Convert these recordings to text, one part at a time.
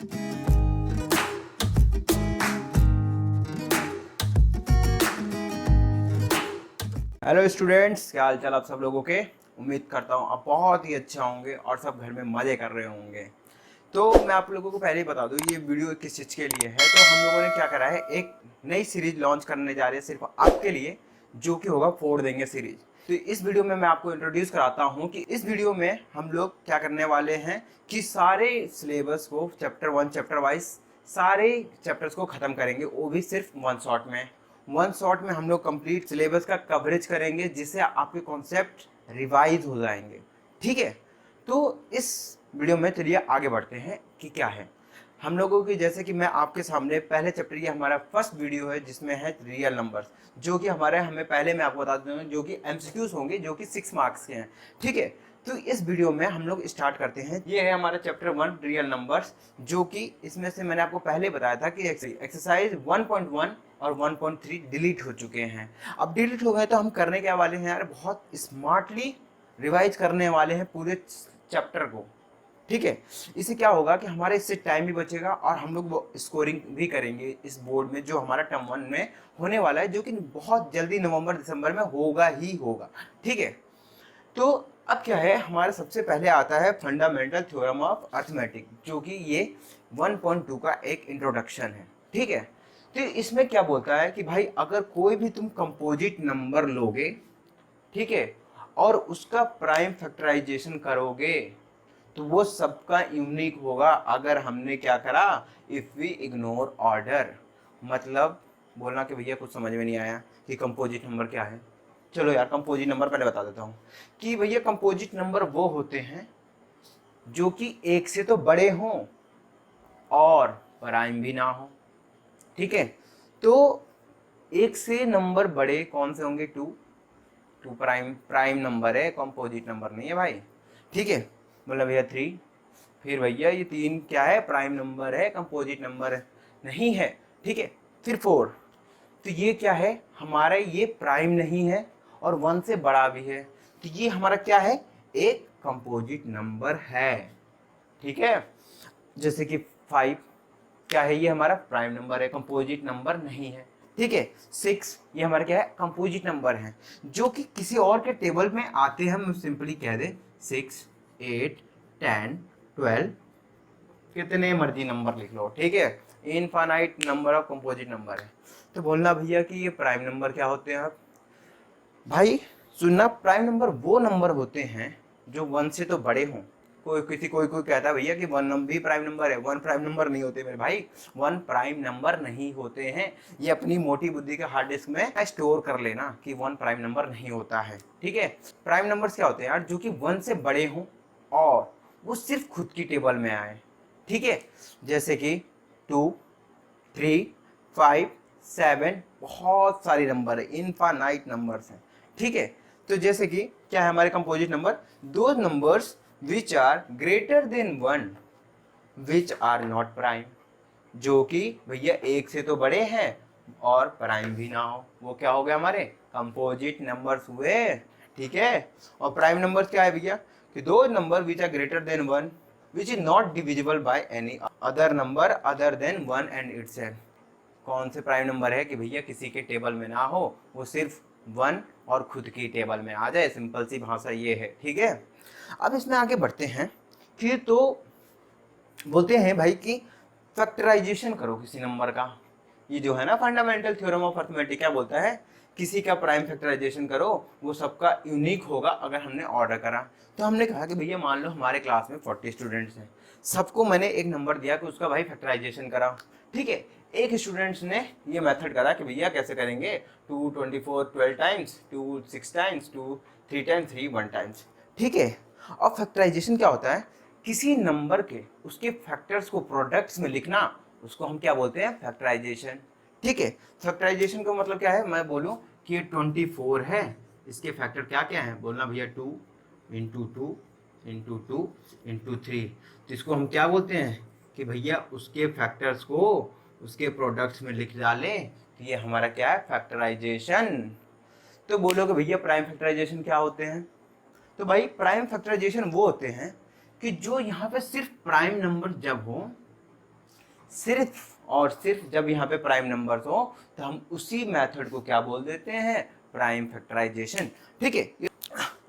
Hello students, क्या हाल चाल आप सब लोगों के। उम्मीद करता हूँ आप बहुत ही अच्छा होंगे और सब घर में मज़े कर रहे होंगे। तो मैं आप लोगों को पहले ही बता दूँ ये वीडियो किस चीज़ के लिए है। तो हम लोगों ने क्या करा है, एक नई सीरीज लॉन्च करने जा रहे हैं सिर्फ आपके लिए, जो कि होगा फोड़ देंगे सीरीज। तो इस वीडियो में मैं आपको इंट्रोड्यूस कराता हूँ कि इस वीडियो में हम लोग क्या करने वाले हैं कि सारे सिलेबस को चैप्टर 1 चैप्टर वाइज सारे चैप्टर्स को ख़त्म करेंगे, वो भी सिर्फ वन शॉट में हम लोग कंप्लीट सिलेबस का कवरेज करेंगे, जिससे आपके कॉन्सेप्ट रिवाइज हो जाएंगे। ठीक है, तो इस वीडियो में चलिए आगे बढ़ते हैं कि क्या है हम लोगों की। जैसे कि मैं आपके सामने पहले चैप्टर, ये हमारा फर्स्ट वीडियो है जिसमें है रियल नंबर्स, जो कि हमें पहले मैं आपको बता दूँ जो कि एमसीक्यूज होंगे, जो कि 6 मार्क्स के हैं। ठीक है, तो इस वीडियो में हम लोग स्टार्ट करते हैं। ये है हमारा चैप्टर 1 रियल नंबर्स, जो कि इसमें से मैंने आपको पहले बताया था कि एक्सरसाइज 1.1 और 1.3 डिलीट हो चुके हैं। अब डिलीट हो गए तो हम करने क्या वाले हैं यार, बहुत स्मार्टली रिवाइज करने वाले हैं पूरे चैप्टर को। ठीक है, इससे क्या होगा कि हमारे इससे टाइम भी बचेगा और हम लोग वो स्कोरिंग भी करेंगे इस बोर्ड में, जो हमारा टर्म 1 में होने वाला है, जो कि बहुत जल्दी नवंबर दिसंबर में होगा ही होगा। ठीक है, तो अब क्या है, हमारे सबसे पहले आता है फंडामेंटल थ्योरम ऑफ अर्थमेटिक, जो कि ये 1.2 का एक इंट्रोडक्शन है। ठीक है, तो इसमें क्या बोलता है कि भाई अगर कोई भी तुम कंपोजिट नंबर लोगे, ठीक है, और उसका प्राइम फैक्टराइजेशन करोगे तो वो सबका यूनिक होगा। अगर हमने क्या करा, इफ वी इग्नोर ऑर्डर। मतलब बोलना कि भैया कुछ समझ में नहीं आया कि कंपोजिट नंबर क्या है। चलो यार, कंपोजिट नंबर पहले बता देता हूँ कि भैया कंपोजिट नंबर वो होते हैं जो कि एक से तो बड़े हों और प्राइम भी ना हो। ठीक है, तो एक से नंबर बड़े कौन से होंगे, टू प्राइम नंबर है, कंपोजिट नंबर नहीं है भाई। ठीक है, मतलब भैया 3, फिर भैया ये 3 क्या है, प्राइम नंबर है, कंपोजिट नंबर नहीं है। ठीक है, फिर 4, तो ये क्या है हमारा, ये प्राइम नहीं है और 1 से बड़ा भी है, तो ये हमारा क्या है, एक कंपोजिट नंबर है। ठीक है, जैसे कि 5 क्या है, ये हमारा प्राइम नंबर है, कंपोजिट नंबर नहीं है। ठीक है, 6 ये हमारा क्या है, कंपोजिट नंबर है, जो कि किसी और के टेबल में आते हैं। हम सिंपली कह दे 6, 8, 10, 12, कितने मर्जी नंबर लिख लो। ठीक है, infinite number of composite number है। तो बोलना भैया कि ये प्राइम नंबर क्या होते हैं। आप भाई सुनना, प्राइम नंबर वो नंबर होते हैं जो 1 से तो बड़े हों। कोई कहता है भैया कि 1 भी प्राइम नंबर है। 1 प्राइम नंबर नहीं होते मेरे भाई, 1 प्राइम नंबर नहीं होते हैं। ये अपनी मोटी बुद्धि के हार्ड डिस्क में स्टोर कर लेना कि 1 प्राइम नंबर नहीं होता है। ठीक है, प्राइम नंबर्स क्या होते हैं यार, जो कि 1 से बड़े हों और वो सिर्फ खुद की टेबल में आए। ठीक है, जैसे कि 2, 3, 5, 7, बहुत सारे नंबर है, इनफाइनाइट नंबर्स हैं। ठीक है, तो जैसे कि क्या है हमारे कंपोजिट नंबर, दो numbers which are greater than 1 which are not prime, जो कि भैया 1 से तो बड़े हैं और प्राइम भी ना हो, वो क्या हो गया, हमारे कंपोजिट नंबर्स हुए। ठीक है, और प्राइम नंबर्स क्या है भैया, कि दो number which are greater than 1 which is not divisible by any other number other than 1 and itself. कौन से प्राइम नंबर है कि भैया किसी के टेबल में ना हो, वो सिर्फ 1 और खुद की टेबल में आ जाए। सिंपल सी भाषा ये है। ठीक है, अब इसमें आगे बढ़ते हैं कि तो बोलते हैं भाई कि फैक्टराइजेशन करो किसी नंबर का। ये जो है ना फंडामेंटल थ्योरम ऑफ अर्थमेटिक, क्या बोलता है, किसी का प्राइम फैक्टराइजेशन करो, वो सबका यूनिक होगा अगर हमने ऑर्डर करा। तो हमने कहा कि भैया मान लो हमारे क्लास में 40 स्टूडेंट्स हैं, सबको मैंने एक नंबर दिया कि उसका भाई फैक्टराइजेशन करा। ठीक है, एक स्टूडेंट्स ने ये मेथड करा कि भैया कैसे करेंगे, 2 24 12 टाइम्स, 2 6 टाइम्स, 2 3 टाइम्स, 3 1 टाइम्स। ठीक है, और फैक्टराइजेशन क्या होता है, किसी नंबर के उसके फैक्टर्स को प्रोडक्ट्स में लिखना, उसको हम क्या बोलते हैं, फैक्टराइजेशन। ठीक है, फैक्टराइजेशन का मतलब क्या है, मैं बोलूं कि ये 24 है, इसके फैक्टर क्या क्या है, बोलना भैया 2 इंटू 2 इंटू 2 इंटू 3। तो इसको हम क्या बोलते हैं कि भैया उसके फैक्टर्स को उसके प्रोडक्ट्स में लिख डालें, तो ये हमारा क्या है, फैक्टराइजेशन। तो बोलोगे भैया प्राइम फैक्टराइजेशन क्या होते हैं, तो भाई प्राइम फैक्टराइजेशन वो होते हैं कि जो यहाँ पे सिर्फ प्राइम नंबर जब हो सिर्फ और सिर्फ जब यहाँ पे प्राइम नंबर्स हो तो हम उसी मेथड को क्या बोल देते हैं, प्राइम फैक्टराइजेशन। ठीक है,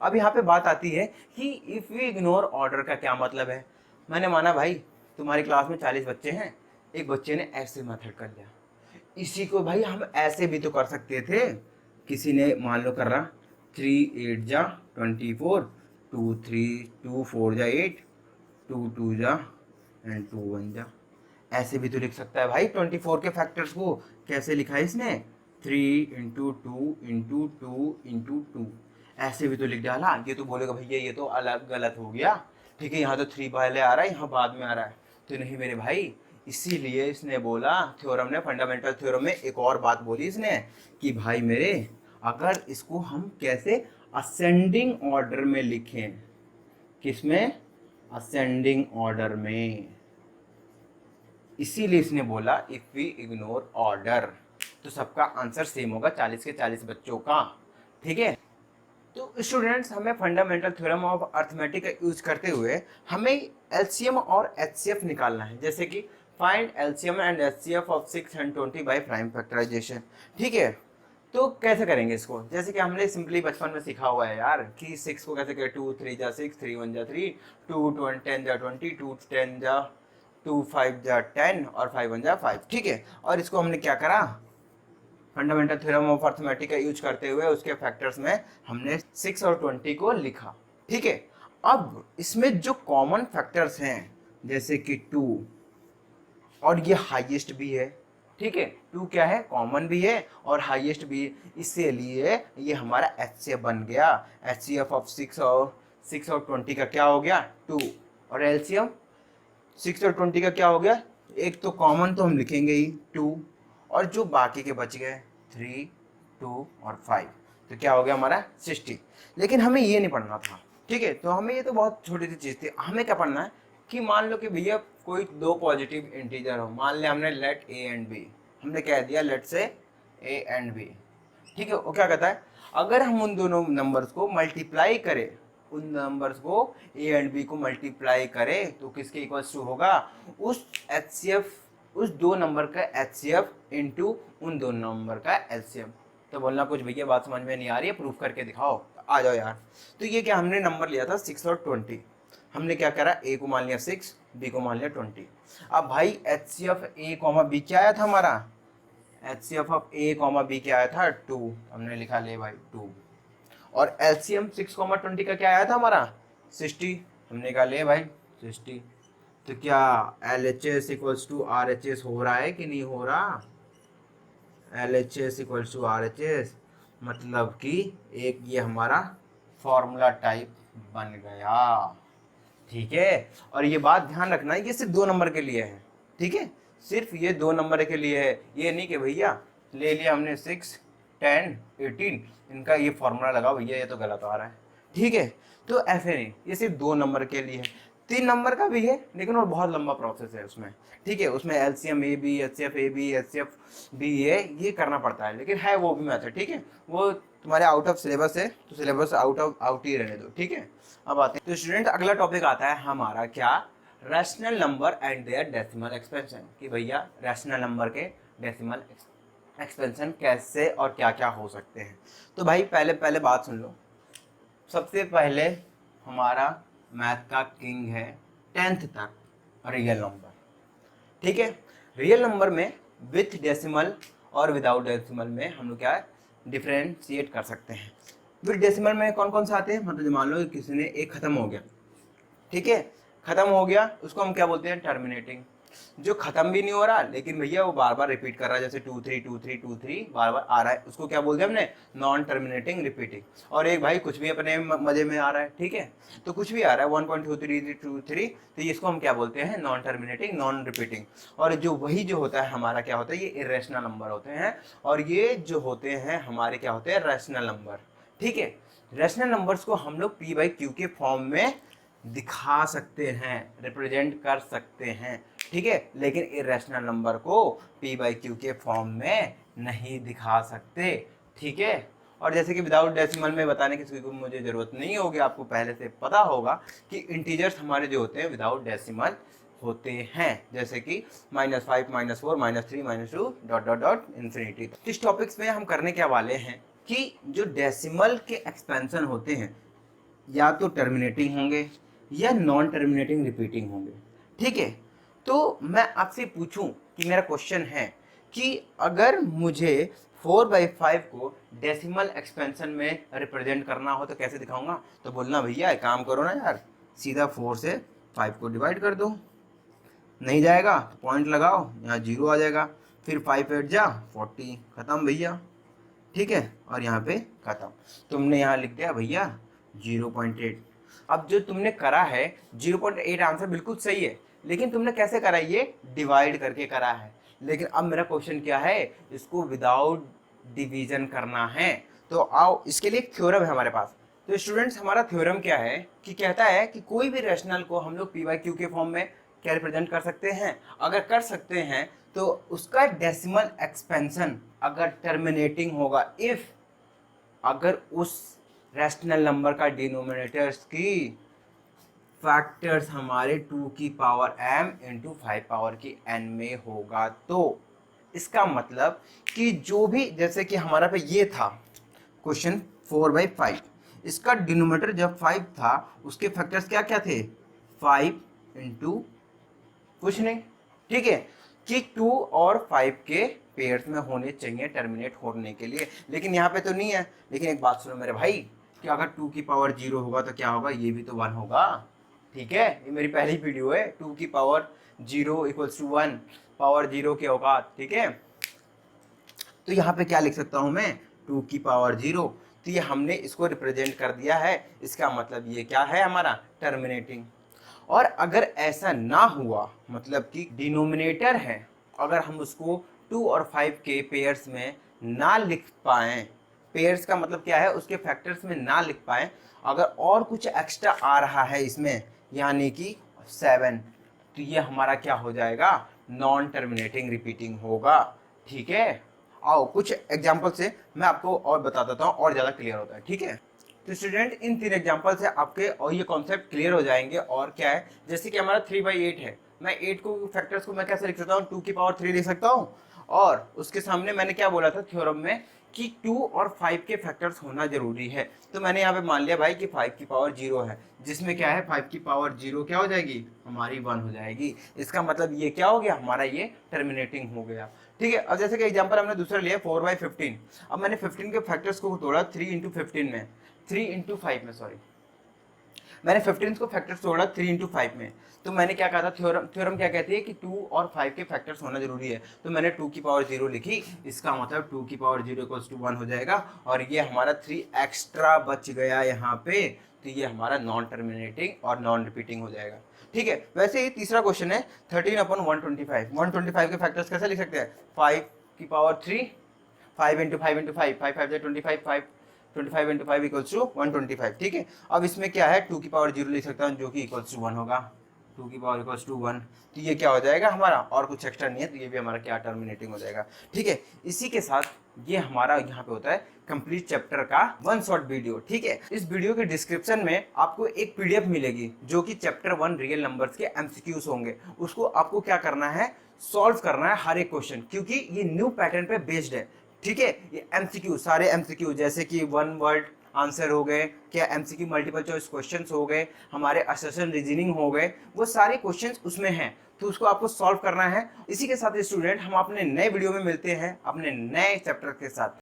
अब यहाँ पे बात आती है कि इफ वी इग्नोर ऑर्डर का क्या मतलब है। मैंने माना भाई तुम्हारी क्लास में 40 बच्चे हैं, एक बच्चे ने ऐसे मेथड कर लिया, इसी को भाई हम ऐसे भी तो कर सकते थे। किसी ने मान लो कर रहा 3 8 जा 24, 2 3 2 4 जा 8, 2 2 जा एंड 2 1 जा, ऐसे भी तो लिख सकता है भाई। 24 के फैक्टर्स को कैसे लिखा है इसने, 3 इंटू 2 इंटू 2 इंटू 2, ऐसे भी तो लिख डाला। ये तो बोलेगा भैया ये तो अलग गलत हो गया, ठीक है, यहाँ तो 3 पहले आ रहा है, यहाँ बाद में आ रहा है। तो नहीं मेरे भाई, इसीलिए इसने बोला, थ्योरम ने, फंडामेंटल थ्योरम में एक और बात बोली इसने कि भाई मेरे, अगर इसको हम कैसे असेंडिंग ऑर्डर में लिखें, किसमें, असेंडिंग ऑर्डर में, इसीलिए इसने बोला इफ वी इग्नोर ऑर्डर। तो सबका आंसर सेम होगा, 40 के 40 बच्चों का। ठीक है, तो स्टूडेंट्स हमें फंडामेंटल थ्योरम ऑफ अर्थमेटिक का यूज करते हुए हमें एलसीएम और एचसीएफ निकालना है, जैसे कि find LCM and HCF of 6 and 20 by prime factorization. ठीक है, तो कैसे करेंगे इसको, जैसे कि हमने सिंपली बचपन में सीखा हुआ है यार कि 6 को कैसे करें, 2 3 जा 6, 3 1 जा 3, 2 10 जा 20, 2 10 जा 2 5 जा 10 और 5 1 जा 5। ठीक है, और इसको हमने क्या करा, फंडामेंटल थ्योरम ऑफ अर्थमेटिक का यूज करते हुए उसके फैक्टर्स में हमने 6 और 20 को लिखा। ठीक है, अब इसमें जो कॉमन फैक्टर्स हैं जैसे कि 2, और ये हाईएस्ट भी है। ठीक है, 2 क्या है, कॉमन भी है और हाईएस्ट भी है, इसीलिए ये हमारा एचसीएफ बन गया। एचसीएफ ऑफ 6 और 20 का क्या हो गया, 2, और एलसीएम 6 और 20 का क्या हो गया, एक तो कॉमन तो हम लिखेंगे ही 2, और जो बाकी के बच गए 3 2 और 5, तो क्या हो गया हमारा 60। लेकिन हमें ये नहीं पढ़ना था। ठीक है, तो हमें ये तो बहुत छोटी सी चीज़ थी, हमें क्या पढ़ना है कि मान लो कि भैया कोई 2 पॉजिटिव इंटीजर हो, मान लिया हमने लेट ए एंड बी, हमने कह दिया लेट से ए एंड बी। ठीक है, वो क्या कहता है, अगर हम उन दोनों नंबर्स को मल्टीप्लाई करें, उन नंबर्स को ए एंड बी को मल्टीप्लाई करें तो किसके इक्वल्स टू होगा, उस एचसीएफ, उस 2 नंबर का एचसीएफ इंटू उन 2 नंबर का एलसीएम। तो बोलना कुछ भैया बात समझ में नहीं आ रही है, प्रूफ करके दिखाओ, आ जाओ यार। तो ये क्या, हमने नंबर लिया था 6 और 20, हमने क्या करा, ए को मान लिया 6, बी को मान लिया 20। अब भाई एचसीएफ ए कॉमा बी क्या आया था हमारा, HCF of A comma B क्या आया था, 2, हमने लिखा ले भाई 2, और एलसीएम 6,20 का क्या आया था हमारा 60, हमने कहा ले भाई 60। तो क्या L H S equals to R H S हो रहा है कि नहीं हो रहा, L H S equals to R H S, मतलब कि एक ये हमारा फॉर्मूला टाइप बन गया। ठीक है, और ये बात ध्यान रखना है ये सिर्फ 2 नंबर के लिए है। ठीक है, सिर्फ ये 2 नंबर के लिए है, ये नहीं कि भैया ले लिया हमने 6 10 18 इनका ये फॉर्मूला लगा भैया ये तो गलत आ रहा है। ठीक है, तो ऐसे नहीं, ये सिर्फ 2 नंबर के लिए है। 3 नंबर का भी है लेकिन वो बहुत लंबा प्रोसेस है उसमें। ठीक है, उसमें LCM A B, HCF A B, HCF B A, ये करना पड़ता है, लेकिन है वो भी मेथड। ठीक है, वो तुम्हारे आउट ऑफ सिलेबस है तो सिलेबस आउट ही रहने दो। ठीक है, अब आते हैं तो स्टूडेंट अगला टॉपिक आता है हमारा क्या, rational number and their decimal expansion, कि भैया रैशनल नंबर के डेसिमल एक्सपेंशन कैसे और क्या क्या हो सकते हैं। तो भाई पहले बात सुन लो, सबसे पहले हमारा मैथ का किंग है 10th तक रियल नंबर। ठीक है, रियल नंबर में विथ डेसिमल और विदाउट डेसिमल में हम लोग क्या डिफ्रेंशिएट कर सकते हैं। विथ डेसिमल में कौन कौन से आते हैं, मतलब मान लो किसी ने एक खत्म हो गया, ठीक है, खत्म हो गया उसको हम क्या बोलते हैं, टर्मिनेटिंग। जो खत्म भी नहीं हो रहा लेकिन भैया वो बार बार रिपीट कर रहा है, जैसे 2 3 2 3 2 3 बार बार आ रहा है, उसको क्या बोलते हैं हमने, नॉन टर्मिनेटिंग रिपीटिंग। और एक भाई कुछ भी अपने मजे में आ रहा है, ठीक है, तो कुछ भी आ रहा है 1.23 तो इसको हम क्या बोलते हैं, नॉन टर्मिनेटिंग नॉन रिपीटिंग। और जो वही जो होता है हमारा क्या होता है, ये इरेशनल नंबर होते हैं, और ये जो होते हैं हमारे क्या होते हैं, रैशनल नंबर। ठीक है, रैशनल नंबर्स को हम लोग पी बाई क्यू के फॉर्म में दिखा सकते हैं, रिप्रेजेंट कर सकते हैं। ठीक है, लेकिन इरेशनल नंबर को पी बाई क्यू के फॉर्म में नहीं दिखा सकते। ठीक है, और जैसे कि विदाउट डेसिमल में बताने की किसी को मुझे ज़रूरत नहीं होगी, आपको पहले से पता होगा कि इंटीजर्स हमारे जो होते हैं विदाउट डेसिमल होते हैं, जैसे कि -5, -4, -3, -2 डॉट डॉट डॉट इन्फिनिटी। इस टॉपिक्स में हम करने क्या वाले हैं कि जो डेसिमल के एक्सपेंशन होते हैं या तो टर्मिनेटिंग होंगे या नॉन टर्मिनेटिंग रिपीटिंग होंगे। ठीक है, तो मैं आपसे पूछूं कि मेरा क्वेश्चन है कि अगर मुझे 4/5 को डेसिमल एक्सपेंशन में रिप्रेजेंट करना हो तो कैसे दिखाऊंगा? तो बोलना भैया एक काम करो ना यार, सीधा 4 से 5 को डिवाइड कर दो। नहीं जाएगा तो पॉइंट लगाओ, यहाँ 0 आ जाएगा, फिर 5 8 जा 40, खत्म भैया। ठीक है, और यहाँ पे खत्म। तुमने यहाँ लिख दिया भैया 0.8। अब जो तुमने करा है 0.8 आंसर बिल्कुल सही है, लेकिन तुमने कैसे करा? ये डिवाइड करके करा है। लेकिन अब मेरा क्वेश्चन क्या है, इसको विदाउट डिवीजन करना है। तो आओ, इसके लिए एक थ्योरम है हमारे पास। तो स्टूडेंट्स, हमारा थ्योरम क्या है कि कहता है कि कोई भी रैशनल को हम लोग p/q के फॉर्म में क्या रिप्रेजेंट कर सकते हैं? अगर कर सकते हैं तो उसका डेसिमल एक्सपेंशन अगर टर्मिनेटिंग होगा, इफ अगर उस रैशनल नंबर का डिनोमिनेटर्स की फैक्टर्स हमारे 2 की पावर m इंटू 5 पावर की n में होगा। तो इसका मतलब कि जो भी, जैसे कि हमारा पे ये था क्वेश्चन 4/5, इसका डिनोमिनेटर जब 5 था उसके फैक्टर्स क्या क्या थे? 5 इंटू कुछ नहीं, ठीक है, कि 2 और 5 के पेयर्स में होने चाहिए टर्मिनेट होने के लिए। लेकिन यहाँ पे तो नहीं है। लेकिन एक बात सुनो मेरे भाई, कि अगर 2 की पावर 0 होगा तो क्या होगा? ये भी तो 1 होगा। ठीक है, ये मेरी पहली वीडियो है, 2 की पावर 0 इक्वल्स टू 1, पावर 0 के औकात। ठीक है, तो यहाँ पे क्या लिख सकता हूँ मैं? 2 की पावर 0। तो ये हमने इसको रिप्रेजेंट कर दिया है। इसका मतलब ये क्या है हमारा? टर्मिनेटिंग। और अगर ऐसा ना हुआ, मतलब कि डिनोमिनेटर है, अगर हम उसको 2 और 5 के पेयर्स में ना लिख पाएँ, पेयर्स का मतलब क्या है? उसके फैक्टर्स में ना लिख पाएँ, अगर और कुछ एक्स्ट्रा आ रहा है इसमें, यानी कि 7, तो ये हमारा क्या हो जाएगा? नॉन टर्मिनेटिंग रिपीटिंग होगा। ठीक है, आओ कुछ एग्जाम्पल से मैं आपको और बता देता हूँ, और ज़्यादा क्लियर होता है। ठीक है, तो स्टूडेंट, इन 3 एग्जाम्पल से आपके और ये कॉन्सेप्ट क्लियर हो जाएंगे। और क्या है, जैसे कि हमारा 3/8 है, मैं 8 को फैक्टर्स को मैं कैसे लिख सकता हूँ? 2 की पावर 3 लिख सकता हूँ। और उसके सामने मैंने क्या बोला था थ्योरम में कि 2 और 5 के फैक्टर्स होना जरूरी है। तो मैंने यहाँ पे मान लिया भाई कि 5 की पावर 0 है, जिसमें क्या है 5 की पावर 0 क्या हो जाएगी? हमारी 1 हो जाएगी। इसका मतलब ये क्या हो गया? हमारा ये टर्मिनेटिंग हो गया। ठीक है, अब जैसे कि एग्जांपल हमने दूसरा लिया 4/15। अब मैंने 15 के फैक्टर्स को तोड़ा 3 इंटू 15 में, 3 इंटू 5 में, सॉरी, मैंने 15 को फैक्टर्स तोड़ा 3 इंटू 5 में। तो मैंने क्या कहा था? थ्योरम क्या कहती है कि 2 और 5 के फैक्टर्स होना जरूरी है। तो मैंने 2 की पावर 0 लिखी, इसका मतलब 2 की पावर 0 इक्वल्स टू 1 हो जाएगा। और ये हमारा 3 एक्स्ट्रा बच गया यहाँ पे, तो ये हमारा नॉन टर्मिनेटिंग और नॉन रिपीटिंग हो जाएगा। ठीक है, वैसे ही तीसरा क्वेश्चन है 13/125। 125 के फैक्टर्स कैसे लिख सकते हैं? 5 की power 3, 5 into 5 into 5, 5 5 25, 25 into 5 equals to 125। ठीक है, अब इसमें क्या है? 2 की पावर 0 लिख सकता हूँ, जो कि इक्वल्स टू 1 होगा। 2 की पावर इक्वल्स टू 1, तो ये क्या हो जाएगा हमारा? और कुछ एक्स्ट्रा नहीं है, तो ये भी हमारा क्या? टर्मिनेटिंग हो जाएगा। ठीक है, इसी के साथ ये हमारा यहाँ पे होता है कंप्लीट चैप्टर का 1 शॉर्ट वीडियो। ठीक है, इस वीडियो के डिस्क्रिप्शन में आपको एक पीडीएफ मिलेगी, जो कि चैप्टर 1 रियल नंबर्स के एमसीक्यूज होंगे। उसको आपको क्या करना है? सॉल्व करना है हर एक क्वेश्चन, क्योंकि ये न्यू पैटर्न पे बेस्ड है। ठीक है, ये एमसीक्यू, सारे एमसीक्यू, जैसे कि 1 वर्ड आंसर हो गए, क्या एमसीक्यू मल्टीपल चॉइस क्वेश्चंस हो गए, हमारे असर्शन रीजनिंग हो गए, वो सारे क्वेश्चंस उसमें हैं। तो उसको आपको सॉल्व करना है। इसी के साथ स्टूडेंट, हम अपने नए वीडियो में मिलते हैं अपने नए चैप्टर के साथ।